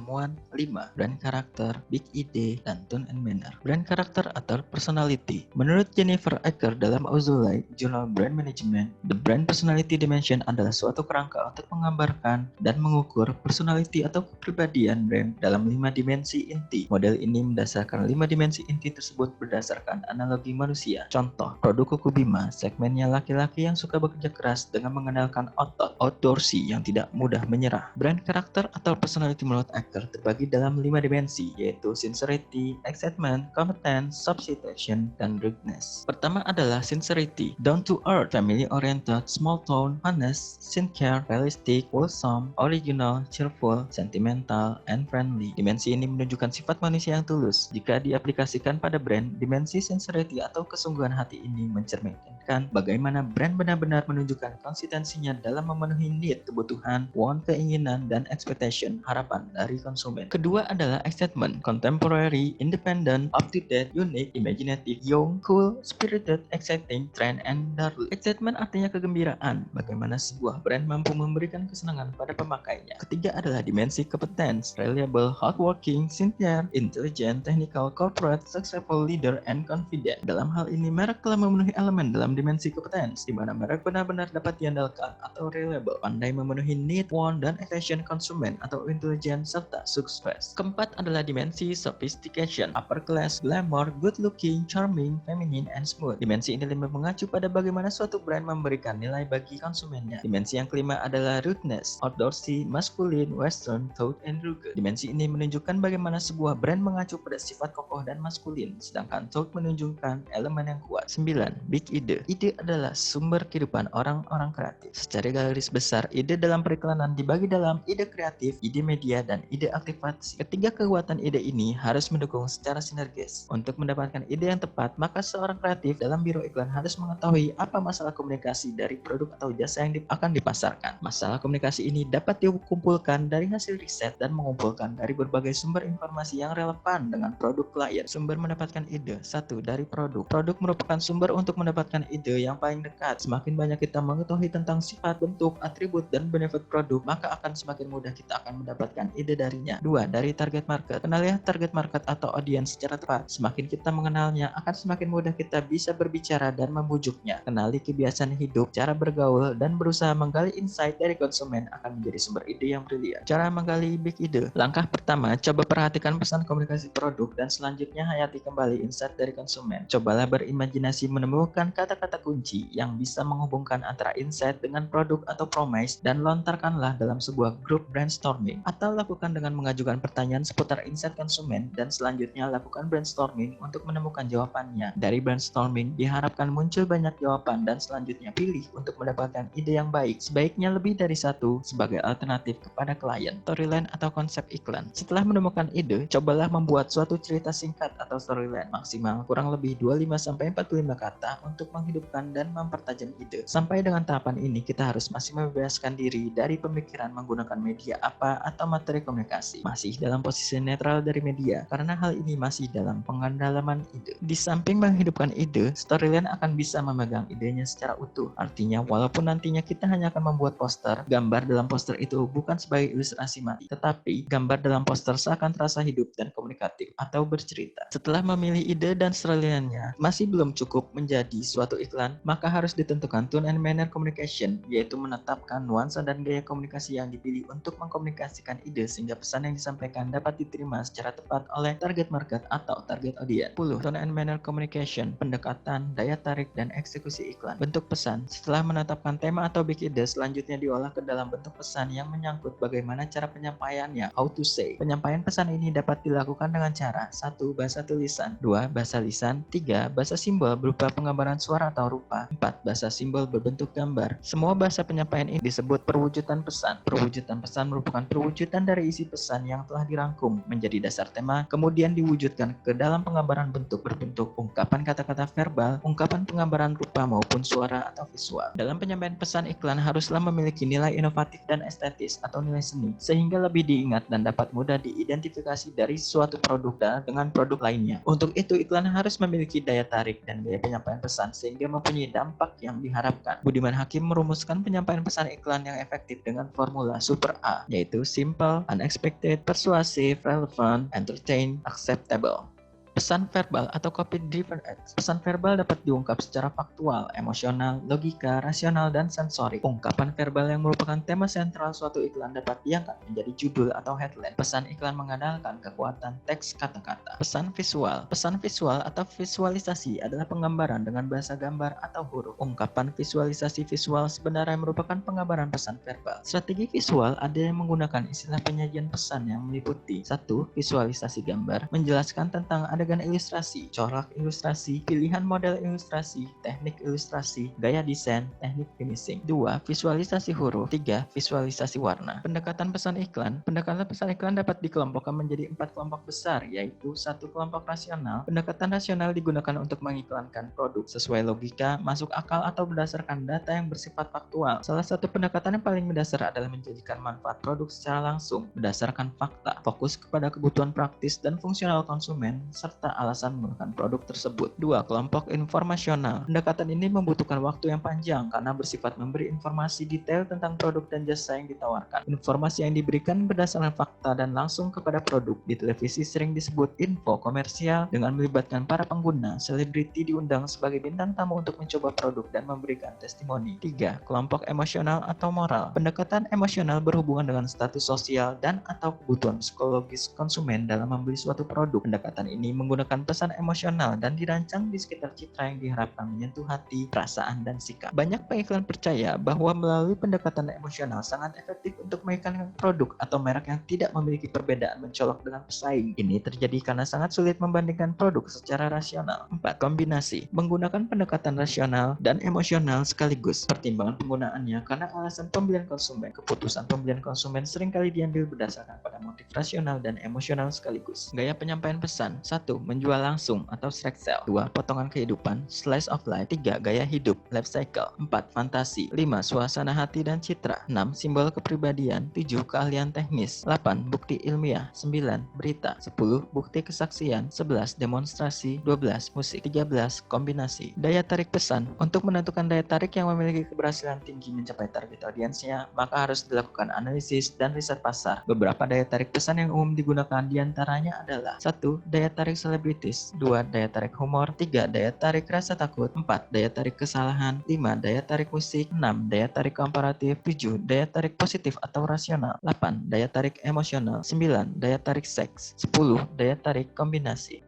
pertemuan 5. Brand karakter, big ide, dan tone and manner. Brand karakter atau personality. Menurut Jennifer Ecker dalam Ozolite, Journal Brand Management, the brand personality dimension adalah suatu kerangka untuk menggambarkan dan mengukur personality atau kepribadian brand dalam 5 dimensi inti. Model ini mendasarkan 5 dimensi inti tersebut berdasarkan analogi manusia. Contoh, produk Kuku Bima, segmennya laki-laki yang suka bekerja keras dengan mengandalkan otot, outdoorsy yang tidak mudah menyerah. Brand karakter atau personality menurut Ecker terbagi dalam 5 dimensi, yaitu sincerity, excitement, competence, sophistication, dan rudeness. Pertama adalah sincerity, down to earth, family oriented, small tone, honest, sincere, realistic, wholesome, original, cheerful, sentimental, and friendly. Dimensi ini menunjukkan sifat manusia yang tulus. Jika diaplikasikan pada brand, dimensi sincerity atau kesungguhan hati ini mencerminkan bagaimana brand benar-benar menunjukkan konsistensinya dalam memenuhi need, kebutuhan, want, keinginan, dan expectation, harapan dari konsumen. Kedua adalah excitement, contemporary, independent, up-to-date, unique, imaginative, young, cool, spirited, exciting, trend, and darling. Excitement artinya kegembiraan, bagaimana sebuah brand mampu memberikan kesenangan pada pemakainya. Ketiga adalah dimensi competence, reliable, hardworking, sincere, intelligent, technical, corporate, successful leader, and confident. Dalam hal ini, merek telah memenuhi elemen dalam dimensi competence, di mana merek benar-benar dapat diandalkan atau reliable, pandai memenuhi need, want, dan expectation konsumen atau intelligent, serta sukses. Keempat adalah dimensi sophistication, upper class, glamour, good looking, charming, feminine, and smooth. Dimensi ini lebih mengacu pada bagaimana suatu brand memberikan nilai bagi konsumennya. Dimensi yang kelima adalah rudeness, outdoorsy, masculine, western, thought, and rugged. Dimensi ini menunjukkan bagaimana sebuah brand mengacu pada sifat kokoh dan maskulin, sedangkan thought menunjukkan elemen yang kuat. 9. Big ide. Ide adalah sumber kehidupan orang-orang kreatif. Secara garis besar, ide dalam periklanan dibagi dalam ide kreatif, ide media, dan ide aktivasi. Ketiga kekuatan ide ini harus mendukung secara sinergis. Untuk mendapatkan ide yang tepat, maka seorang kreatif dalam biro iklan harus mengetahui apa masalah komunikasi dari produk atau jasa yang akan dipasarkan. Masalah komunikasi ini dapat dikumpulkan dari hasil riset dan mengumpulkan dari berbagai sumber informasi yang relevan dengan produk klien. Sumber mendapatkan ide. 1. Dari produk. Produk merupakan sumber untuk mendapatkan ide yang paling dekat. Semakin banyak kita mengetahui tentang sifat, bentuk, atribut, dan benefit produk, maka akan semakin mudah kita akan mendapatkan ide darinya. 2. Dari target market. Kenalilah target market atau audiens secara tepat. Semakin kita mengenalnya, akan semakin mudah kita bisa berbicara dan membujuknya. Kenali kebiasaan hidup, cara bergaul, dan berusaha menggali insight dari konsumen akan menjadi sumber ide yang brilian. Cara menggali big ide. Langkah pertama, coba perhatikan pesan komunikasi produk dan selanjutnya hayati kembali insight dari konsumen. Cobalah berimajinasi menemukan kata-kata kunci yang bisa menghubungkan antara insight dengan produk atau promise dan lontarkanlah dalam sebuah grup brainstorming. Atau lakukan dengan mengajukan pertanyaan seputar insight konsumen dan selanjutnya lakukan brainstorming untuk menemukan jawabannya. Dari brainstorming diharapkan muncul banyak jawaban dan selanjutnya pilih untuk mendapatkan ide yang baik. Sebaiknya lebih dari satu sebagai alternatif kepada klien. Storyline atau konsep iklan. Setelah menemukan ide, cobalah membuat suatu cerita singkat atau storyline maksimal kurang lebih 25-45 kata untuk menghidupkan dan mempertajam ide. Sampai dengan tahapan ini kita harus masih membebaskan diri dari pemikiran menggunakan media apa atau materi komunikasi. Masih dalam posisi netral dari media karena hal ini masih dalam pendalaman ide. Di samping menghidupkan ide, storyline akan bisa memegang idenya secara utuh. Artinya walaupun nantinya kita hanya akan membuat poster, gambar dalam poster itu bukan sebagai ilustrasi mati, tetapi gambar dalam poster seakan terasa hidup dan komunikatif atau bercerita. Setelah memilih ide dan storyline-nya masih belum cukup menjadi suatu iklan, maka harus ditentukan tone and manner communication, yaitu menetapkan nuansa dan gaya komunikasi yang dipilih untuk mengkomunikasikan ide sehingga pesan yang disampaikan dapat diterima secara tepat oleh target market atau target audience. 10. Tone and manner communication, pendekatan, daya tarik, dan eksekusi iklan. Bentuk pesan. Setelah menetapkan tema atau big ide, selanjutnya diolah ke dalam bentuk pesan yang menyangkut bagaimana cara penyampaiannya, how to say. Penyampaian pesan ini dapat dilakukan dengan cara 1. Bahasa tulisan, 2. Bahasa lisan, 3. Bahasa simbol berupa penggambaran suara atau rupa, 4. Bahasa simbol berbentuk gambar. Semua bahasa penyampaian ini disebut perwujudan pesan. Perwujudan pesan merupakan perwujudan dari isi pesan yang telah dirangkum menjadi dasar tema, kemudian diwujudkan ke dalam penggambaran bentuk berbentuk ungkapan kata-kata verbal, ungkapan penggambaran rupa maupun suara atau visual. Dalam penyampaian pesan iklan haruslah memiliki nilai inovatif dan estetis atau nilai seni, sehingga lebih diingat dan dapat mudah diidentifikasi dari suatu produk dengan produk lainnya. Untuk itu iklan harus memiliki daya tarik dan gaya penyampaian pesan sehingga sehingga mempunyai dampak yang diharapkan. Budiman Hakim merumuskan penyampaian pesan iklan yang efektif dengan formula super A, yaitu simple, unexpected, persuasive, relevant, entertain, acceptable. Pesan verbal atau copy-driven ads. Pesan verbal dapat diungkap secara faktual, emosional, logika, rasional, dan sensori. Ungkapan verbal yang merupakan tema sentral suatu iklan dapat diangkat menjadi judul atau headline. Pesan iklan mengandalkan kekuatan teks kata-kata. Pesan visual. Pesan visual atau visualisasi adalah penggambaran dengan bahasa gambar atau huruf. Ungkapan visualisasi visual sebenarnya merupakan penggambaran pesan verbal. Strategi visual ada yang menggunakan istilah penyajian pesan yang meliputi 1. Visualisasi gambar, menjelaskan tentang adegan ilustrasi, corak ilustrasi, pilihan model ilustrasi, teknik ilustrasi, gaya desain, teknik finishing. 2. Visualisasi huruf. 3. Visualisasi warna. Pendekatan pesan iklan. Pendekatan pesan iklan dapat dikelompokkan menjadi 4 kelompok besar, yaitu 1. Kelompok rasional. Pendekatan rasional digunakan untuk mengiklankan produk sesuai logika, masuk akal atau berdasarkan data yang bersifat faktual. Salah satu pendekatan yang paling mendasar adalah menjadikan manfaat produk secara langsung berdasarkan fakta, fokus kepada kebutuhan praktis dan fungsional konsumen, serta alasan menggunakan produk tersebut. 2. Kelompok informasional. Pendekatan ini membutuhkan waktu yang panjang karena bersifat memberi informasi detail tentang produk dan jasa yang ditawarkan. Informasi yang diberikan berdasarkan fakta dan langsung kepada produk. Di televisi sering disebut info komersial dengan melibatkan para pengguna. Selebriti diundang sebagai bintang tamu untuk mencoba produk dan memberikan testimoni. 3. Kelompok emosional atau moral. Pendekatan emosional berhubungan dengan status sosial dan atau kebutuhan psikologis konsumen dalam membeli suatu produk. Pendekatan ini menggunakan pesan emosional dan dirancang di sekitar citra yang diharapkan menyentuh hati, perasaan, dan sikap. Banyak pengiklan percaya bahwa melalui pendekatan emosional sangat efektif untuk mengiklankan produk atau merek yang tidak memiliki perbedaan mencolok dengan pesaing. Ini terjadi karena sangat sulit membandingkan produk secara rasional. 4. Kombinasi. Menggunakan pendekatan rasional dan emosional sekaligus. Pertimbangan penggunaannya karena alasan pembelian konsumen. Keputusan pembelian konsumen seringkali diambil berdasarkan pada motif rasional dan emosional sekaligus. Gaya penyampaian pesan. 1. Menjual langsung atau direct sell. 2. Potongan kehidupan, slice of life. 3. Gaya hidup, life cycle. 4. Fantasi. 5. Suasana hati dan citra. 6. Simbol kepribadian. 7. Keahlian teknis. 8. Bukti ilmiah. 9. Berita. 10. Bukti kesaksian. 11. Demonstrasi. 12. Musik. 13. Kombinasi. Daya tarik pesan. Untuk menentukan daya tarik yang memiliki keberhasilan tinggi mencapai target audiensnya, maka harus dilakukan analisis dan riset pasar. Beberapa daya tarik pesan yang umum digunakan diantaranya adalah 1. Daya tarik selebritis. 2. Daya tarik humor. 3. Daya tarik rasa takut. 4. Daya tarik kesalahan. 5. Daya tarik musik. 6. Daya tarik komparatif. 7. Daya tarik positif atau rasional. 8. Daya tarik emosional. 9. Daya tarik seks. 10. Daya tarik kombinasi.